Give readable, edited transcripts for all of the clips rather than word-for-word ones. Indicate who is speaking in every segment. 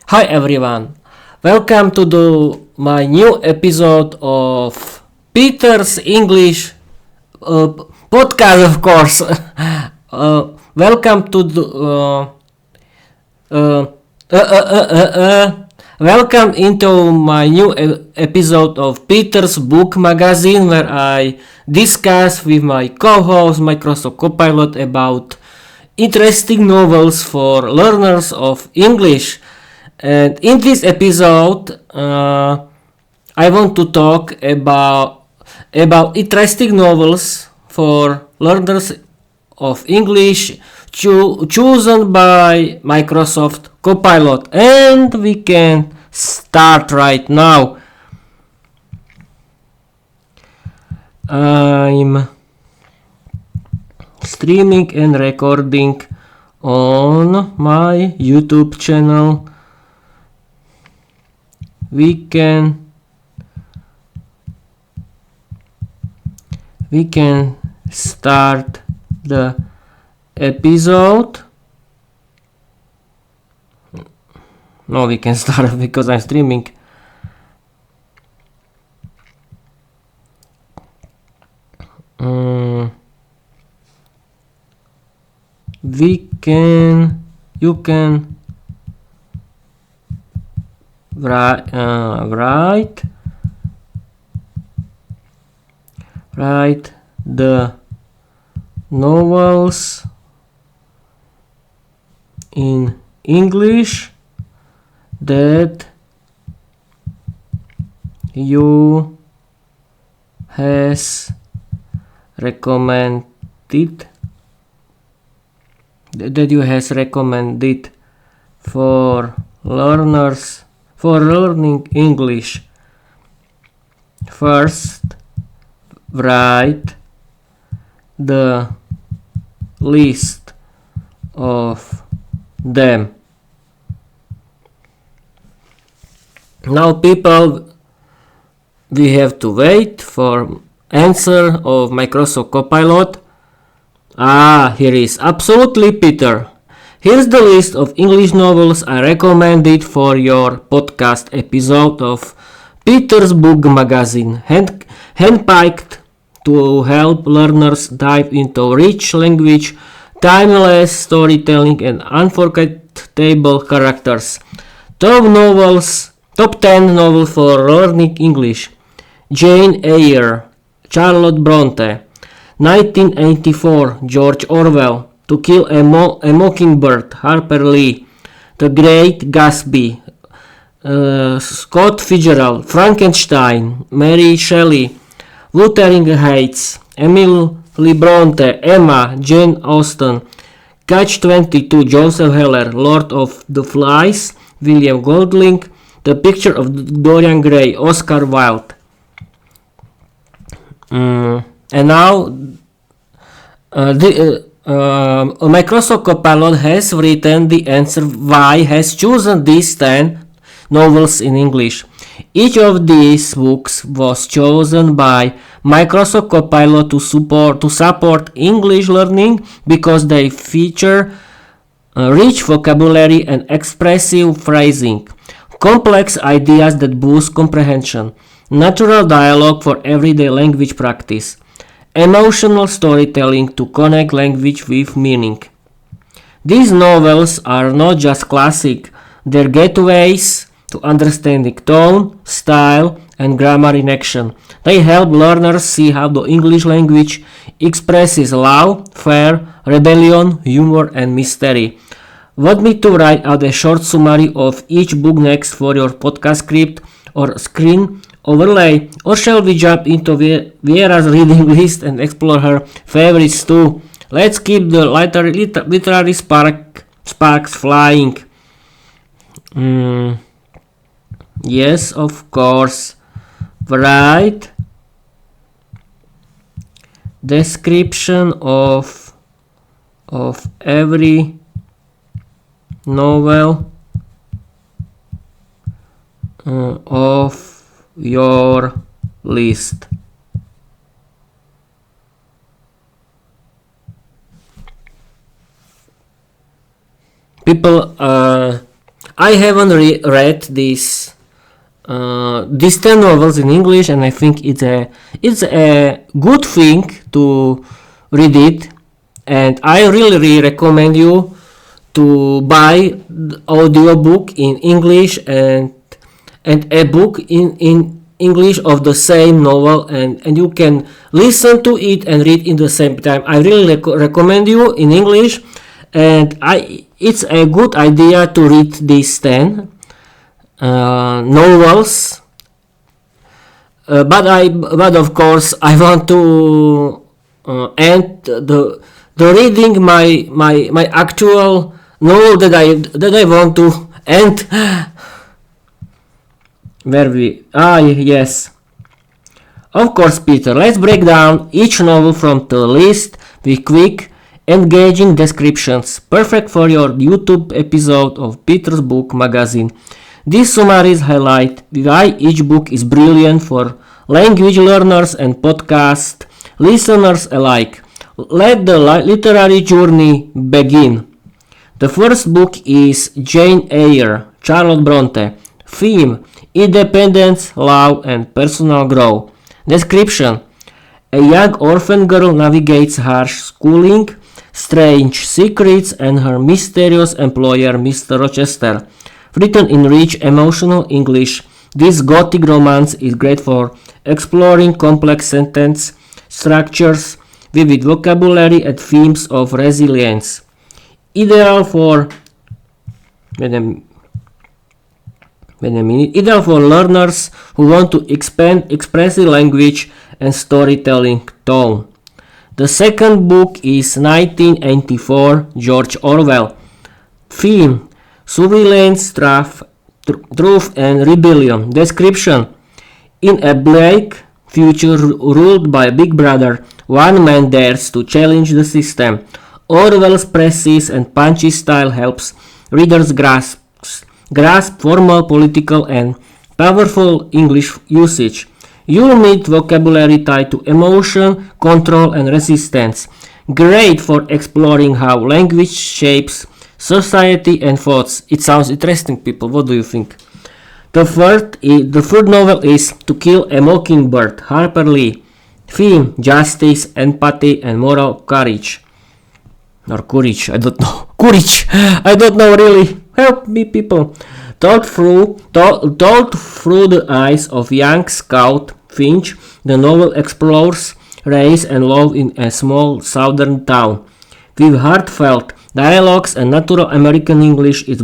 Speaker 1: Hi everyone, welcome to my new episode of Peter's English podcast, of course. Welcome to welcome into my new episode of Peter's Book Magazine, where I discuss with my co-host Microsoft Copilot about interesting novels for learners of English. And in this episode, I want to talk about interesting novels for learners of English chosen by Microsoft Copilot, and we can start right now. I'm streaming and recording on my YouTube channel. We can start the episode. No, we can start because I'm streaming. You can write the novels in English that you has recommended for learners for learning English. First, write the list of them. Now, people, we have to wait for answer of Microsoft Copilot. Here is absolutely Peter. Here's the list of English novels I recommended for your podcast episode of Peter's Book Magazine, handpicked to help learners dive into rich language, timeless storytelling, and unforgettable characters. Top 10 novels for learning English. Jane Eyre, Charlotte Brontë, 1984, George Orwell, To Kill a Mockingbird, Harper Lee, The Great Gatsby, Scott Fitzgerald, Frankenstein, Mary Shelley, Wuthering Heights, Emily Brontë, Emma, Jane Austen, Catch-22, Joseph Heller, Lord of the Flies, William Golding, The Picture of Dorian Gray, Oscar Wilde. And now Microsoft Copilot has written the answer why has chosen these 10 novels in English. Each of these books was chosen by Microsoft Copilot to support English learning because they feature rich vocabulary and expressive phrasing, complex ideas that boost comprehension, natural dialogue for everyday language practice, emotional storytelling to connect language with meaning. These novels are not just classic, they're gateways to understanding tone, style, and grammar in action. They help learners see how the English language expresses love, fear, rebellion, humor, and mystery. Want me to write out a short summary of each book next for your podcast script or screen overlay, or shall we jump into Viera's reading list and explore her favorites too? Let's keep the literary sparks flying. Yes, of course. Write description of every novel of your list. People, I haven't read these 10 novels in English, and I think it's a good thing to read it, and I really recommend you to buy the audiobook in English and a book in English of the same novel, and you can listen to it and read in the same time. I really recommend you in English, and it's a good idea to read these 10 novels, but of course I want to end the reading my actual novel that I want to end. Yes. Of course, Peter, let's break down each novel from the list with quick, engaging descriptions, perfect for your YouTube episode of Peter's Book Magazine. These summaries highlight why each book is brilliant for language learners and podcast listeners alike. Let the literary journey begin. The first book is Jane Eyre, Charlotte Brontë. Theme: independence, love, and personal growth. Description: a young orphan girl navigates harsh schooling, strange secrets, and her mysterious employer, Mr. Rochester. Written in rich, emotional English, this Gothic romance is great for exploring complex sentence structures, vivid vocabulary, and themes of resilience. Ideal for ideal for learners who want to expand expressive language and storytelling tone. The second book is 1984, George Orwell. Theme: surveillance, truth, and rebellion. Description: in a bleak future ruled by Big Brother, one man dares to challenge the system. Orwell's precise and punchy style helps readers grasp formal, political, and powerful English usage. You'll meet vocabulary tied to emotion, control, and resistance. Great for exploring how language shapes society and thoughts. It sounds interesting, people. What do you think? The third novel is To Kill a Mockingbird, Harper Lee. Theme: justice, empathy, and moral courage. Or courage, I don't know. Courage! I don't know really. Help me, people. Told through the eyes of young Scout Finch, the novel explores race and love in a small southern town. With heartfelt dialogues and natural American English, is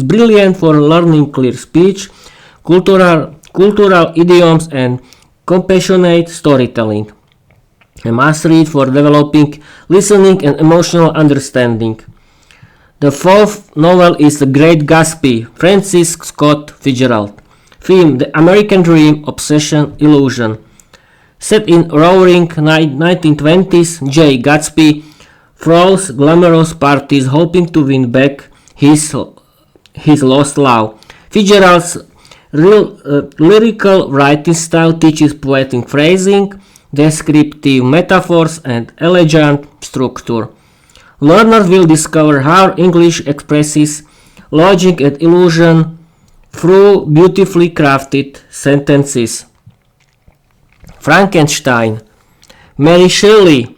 Speaker 1: brilliant for learning clear speech, cultural idioms, and compassionate storytelling. A must-read for developing listening and emotional understanding. The fourth novel is The Great Gatsby, Francis Scott Fitzgerald. Theme: the American dream, obsession, illusion. Set in roaring 1920s, J. Gatsby throws glamorous parties hoping to win back his lost love. Fitzgerald's lyrical writing style teaches poetic phrasing, descriptive metaphors, and elegant structure. Learners will discover how English expresses logic and illusion through beautifully crafted sentences. Frankenstein, Mary Shelley.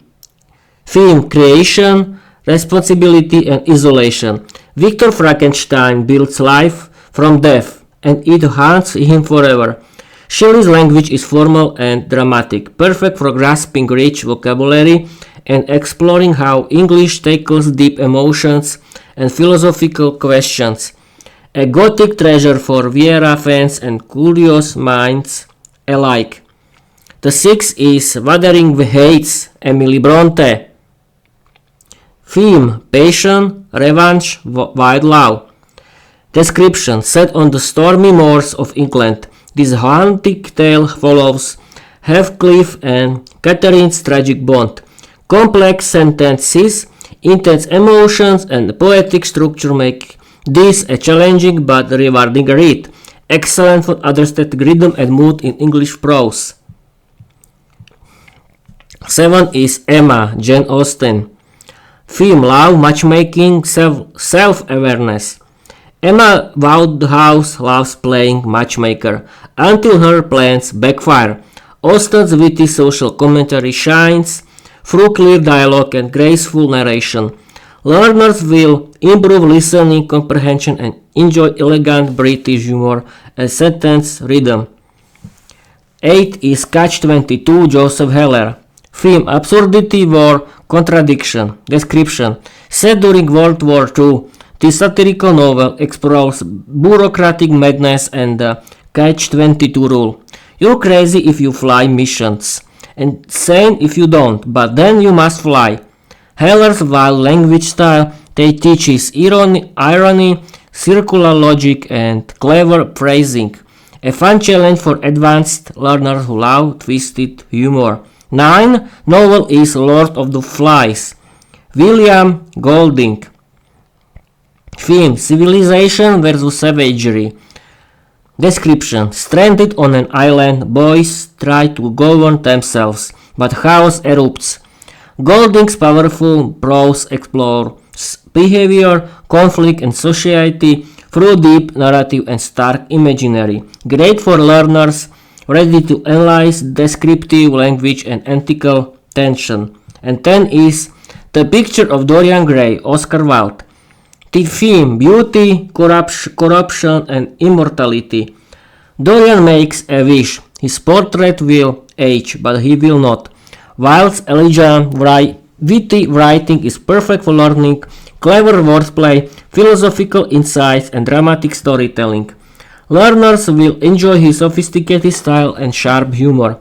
Speaker 1: Theme: creation, responsibility, and isolation. Victor Frankenstein builds life from death, and it haunts him forever. Shelley's language is formal and dramatic, perfect for grasping rich vocabulary and exploring how English tackles deep emotions and philosophical questions. A Gothic treasure for Viera fans and curious minds alike. The sixth is Wuthering Heights, Emily Brontë. Theme: passion, revenge, wild love. Description: set on the stormy moors of England, this haunting tale follows Heathcliff and Catherine's tragic bond. Complex sentences, intense emotions, and poetic structure make this a challenging but rewarding read. Excellent for understanding rhythm and mood in English prose. 7 is Emma, Jane Austen. Theme: love, matchmaking, self-awareness. Emma Woodhouse loves playing matchmaker until her plans backfire. Austen's witty social commentary shines through clear dialogue and graceful narration. Learners will improve listening comprehension and enjoy elegant British humor and sentence rhythm. 8 is Catch-22, Joseph Heller. Theme: absurdity, war, contradiction. Description: set during World War II, this satirical novel explores bureaucratic madness and the Catch-22 rule. You're crazy if you fly missions, and sane if you don't, but then you must fly. Heller's wild language style teaches irony, circular logic, and clever phrasing. A fun challenge for advanced learners who love twisted humor. 9. Novel is Lord of the Flies. William Golding. Theme: civilization versus savagery. Description: stranded on an island, boys try to govern themselves, but chaos erupts. Golding's powerful prose explores behavior, conflict, and society through deep narrative and stark imaginary. Great for learners ready to analyze descriptive language and ethical tension. And 10 is The Picture of Dorian Gray, Oscar Wilde. The theme: beauty, corruption, and immortality. Dorian makes a wish. His portrait will age, but he will not. Wilde's elegant, witty writing is perfect for learning, clever wordplay, philosophical insights, and dramatic storytelling. Learners will enjoy his sophisticated style and sharp humor.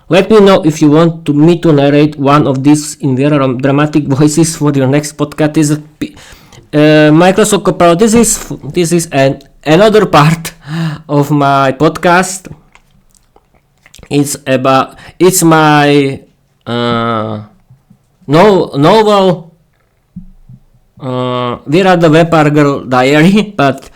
Speaker 1: Let me know if you want me to narrate one of these in Viera dramatic voices for your next podcast. This is Microsoft Copilot. This is another part of my podcast. It's my novel Viera the Vampire Girl diary, but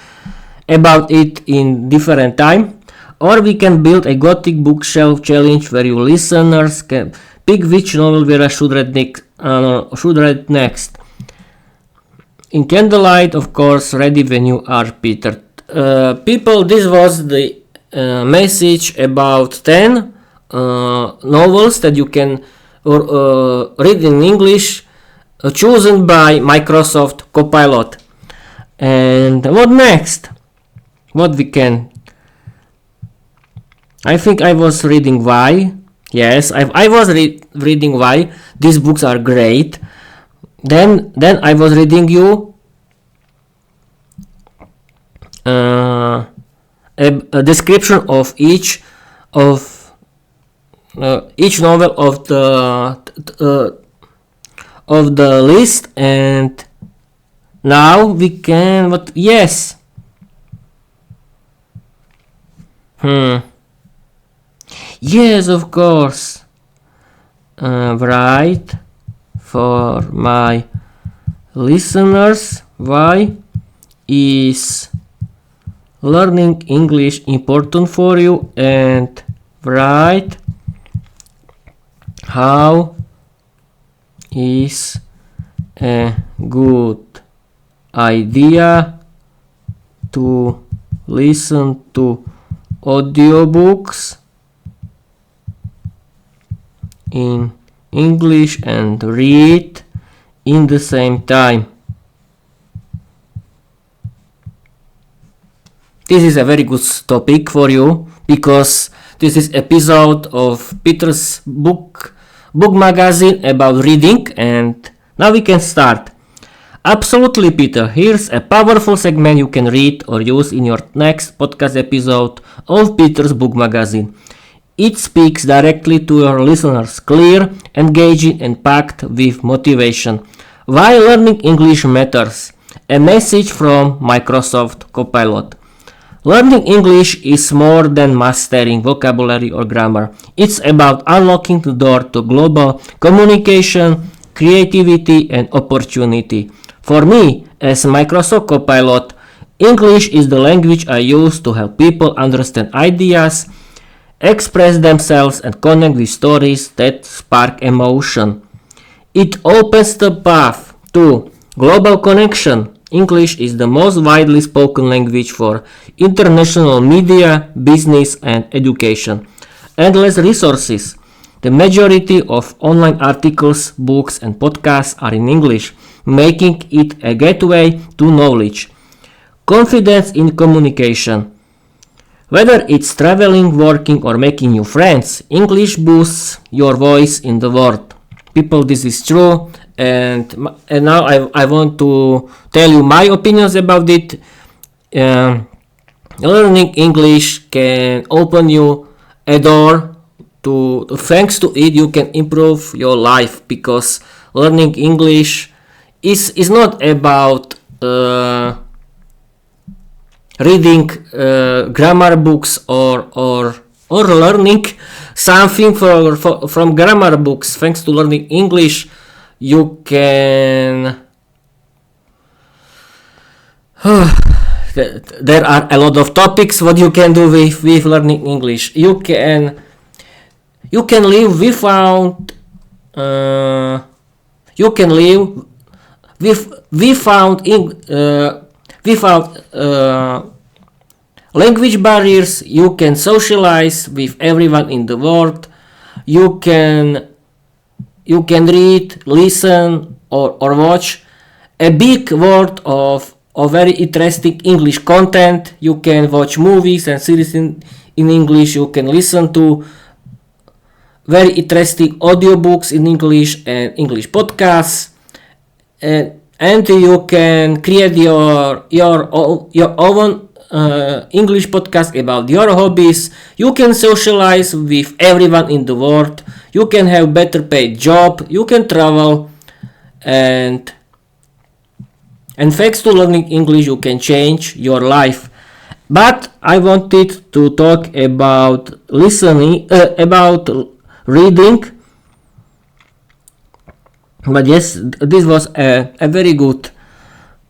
Speaker 1: about it in different time. Or we can build a Gothic bookshelf challenge where you listeners can pick which novel Viera should read next. In candlelight, of course, ready when you are, Peter. People, this was the message about 10 novels that you can read in English, chosen by Microsoft Copilot. And what next? What we can? I think I was reading why. Yes, I was reading why these books are great. Then I was reading you a description of each novel of the list, and now we can. But yes. Yes, of course. Right. For my listeners, why is learning English important for you? And write how is a good idea to listen to audiobooks in English and read in the same time. This is a very good topic for you because this is episode of Peter's book magazine about reading, and now we can start. Absolutely, Peter. Here's a powerful segment you can read or use in your next podcast episode of Peter's book magazine. It speaks directly to your listeners, clear, engaging, and packed with motivation. Why learning English matters. A message from Microsoft Copilot. Learning English is more than mastering vocabulary or grammar. It's about unlocking the door to global communication, creativity, and opportunity. For me, as Microsoft Copilot, English is the language I use to help people understand ideas, express themselves, and connect with stories that spark emotion. It opens the path to global connection, English is the most widely spoken language for international media, business, and education. Endless resources. The majority of online articles, books, and podcasts are in English, making it a gateway to knowledge. Confidence in communication. Whether it's traveling, working, or making new friends, English boosts your voice in the world. People, this is true, and now I want to tell you my opinions about it. Learning English can open you a door to, thanks to it, you can improve your life, because learning English is not about reading grammar books or learning something from grammar books. Thanks to learning English, you can there are a lot of topics what you can do with learning English. You can live without language barriers. You can socialize with everyone in the world. You can read, listen, or watch a big world of very interesting English content. You can watch movies and series in English. You can listen to very interesting audiobooks in English and English podcasts, and you can create your own English podcast about your hobbies. You can socialize with everyone in the world. You can have better paid job. You can travel, and thanks to learning English, you can change your life. But I wanted to talk about about reading. But yes, this was a very good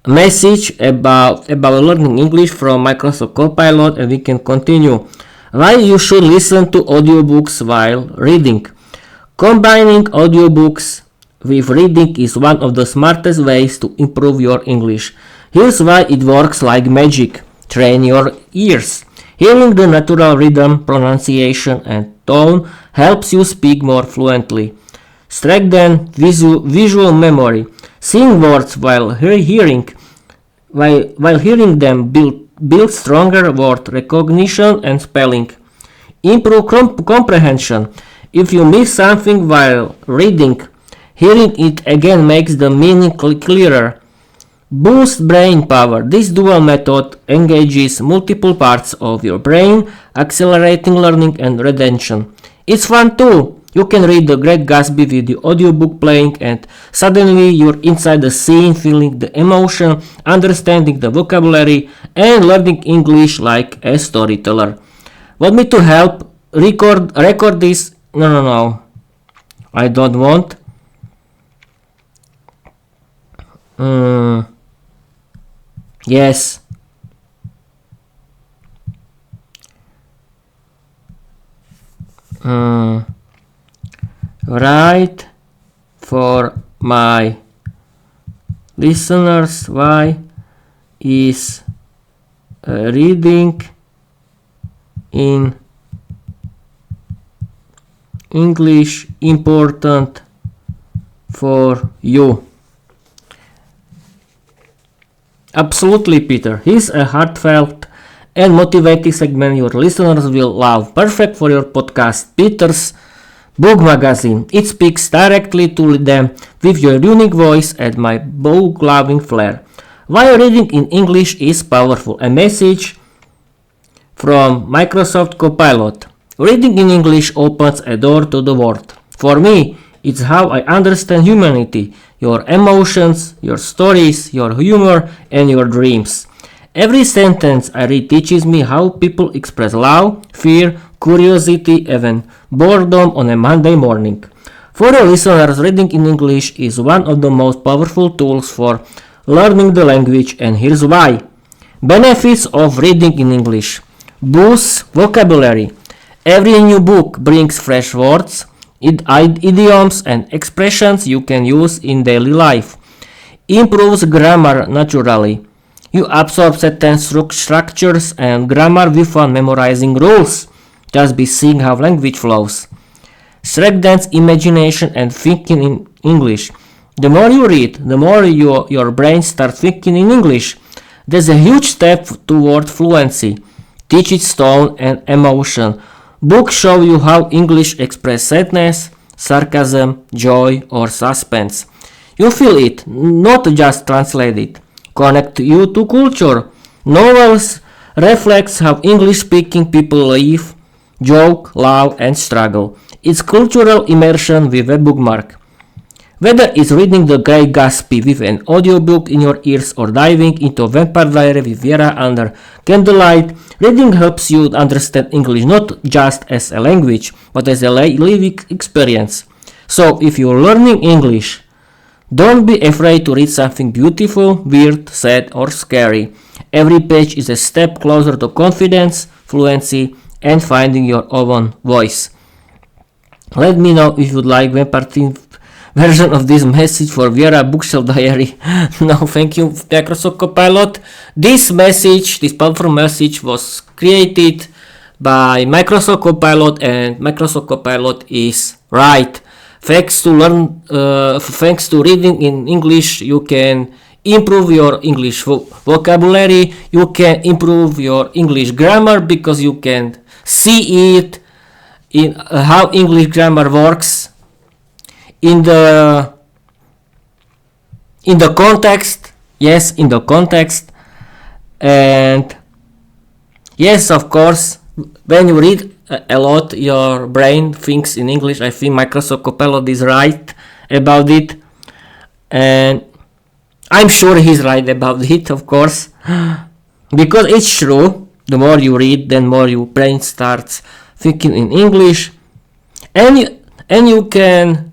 Speaker 1: message about learning English from Microsoft Copilot, and we can continue. Why you should listen to audiobooks while reading. Combining audiobooks with reading is one of the smartest ways to improve your English. Here's why it works like magic. Train your ears. Hearing the natural rhythm, pronunciation, and tone helps you speak more fluently. Strengthen visual memory. Seeing words while hearing them build stronger word recognition and spelling. Improve comprehension. If you miss something while reading, hearing it again makes the meaning clearer. Boost brain power. This dual method engages multiple parts of your brain, accelerating learning and retention. It's fun too. You can read The Great Gatsby with the audiobook playing, and suddenly you're inside the scene, feeling the emotion, understanding the vocabulary, and learning English like a storyteller. Want me to help record this? No. I don't want. Yes. Right, for my listeners, why is reading in English important for you? Absolutely, Peter. Here's a heartfelt and motivating segment your listeners will love. Perfect for your podcast, Peter's Book Magazine. It speaks directly to them with your unique voice and my book-loving flair. Why reading in English is powerful. A message from Microsoft Copilot. Reading in English opens a door to the world. For me, it's how I understand humanity, your emotions, your stories, your humor, and your dreams. Every sentence I read teaches me how people express love, fear, curiosity, even boredom on a Monday morning. For the listeners, reading in English is one of the most powerful tools for learning the language, and here's why. Benefits of reading in English. Boosts vocabulary. Every new book brings fresh words, idioms, and expressions you can use in daily life. improves grammar naturally. You absorb sentence structures and grammar without memorizing rules, just by seeing how language flows. Strengthens imagination and thinking in English. The more you read, the more your brain starts thinking in English. There's a huge step toward fluency. Teaches tone and emotion. Books show you how English express sadness, sarcasm, joy, or suspense. You feel it, not just translate it. Connect you to culture. Novels reflects how English-speaking people live, joke, love, and struggle. It's cultural immersion with a bookmark. Whether it's reading The Great Gatsby with an audiobook in your ears or diving into Vampire Diary with Viera under candlelight, reading helps you understand English not just as a language, but as a living experience. So, if you're learning English, don't be afraid to read something beautiful, weird, sad, or scary. Every page is a step closer to confidence, fluency, and finding your own voice. Let me know if you'd like Vampire themed version of this message for Viera Bookshelf Diary. No, thank you, Microsoft Copilot. This powerful message was created by Microsoft Copilot, and Microsoft Copilot is right. Thanks to reading in English, you can improve your English vocabulary. You can improve your English grammar because you can see it in how English grammar works in the context. Yes, in the context. And yes, of course, when you read a lot, your brain thinks in English. I think Microsoft Copilot is right about it, and I'm sure he's right about it, of course, because it's true. The more you read, then more your brain starts thinking in English, and you can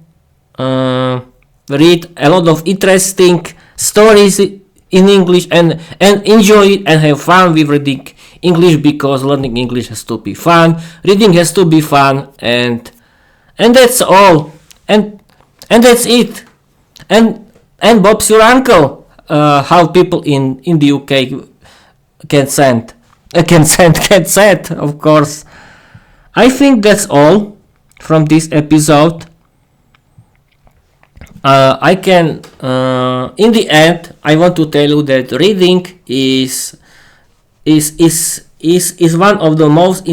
Speaker 1: read a lot of interesting stories in English and enjoy it and have fun with reading English, because learning English has to be fun, reading has to be fun, and that's all, and that's it. And Bob's your uncle. How people in the UK can send, of course. I think that's all from this episode. In the end, I want to tell you that reading is one of the most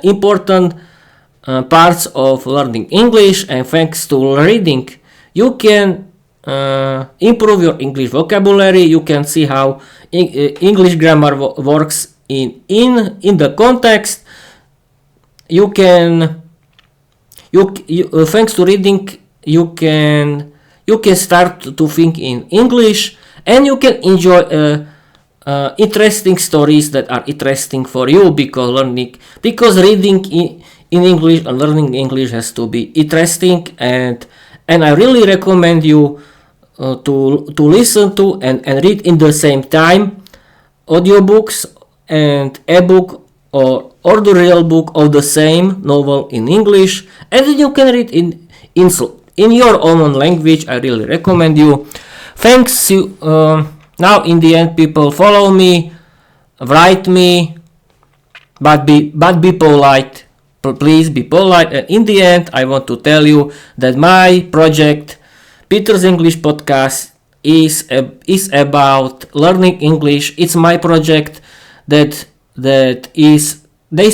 Speaker 1: important parts of learning English, and thanks to reading, you can improve your English vocabulary. You can see how English grammar works in the context. Thanks to reading, you can start to think in English, and you can enjoy interesting stories that are interesting for you, because reading in English and learning English has to be interesting, and I really recommend you to listen to and read in the same time audiobooks and ebook or the real book of the same novel in English, and then you can read in your own language. I really recommend you. Thanks. Now in the end, people, follow me, write me, but be polite. Please be polite. And in the end, I want to tell you that my project, Peter's English Podcast, is about learning English. It's my project. This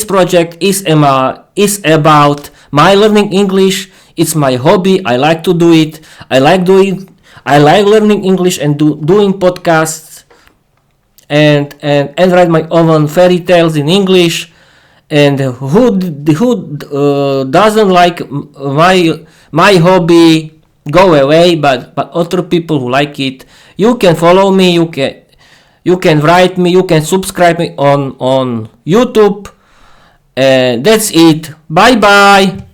Speaker 1: project is about my learning English. It's my hobby. I like to do it. I like learning English and doing podcasts and write my own fairy tales in English. And who doesn't like my hobby, go away. But other people who like it, you can follow me. You can write me. You can subscribe me on YouTube. And that's it. Bye bye.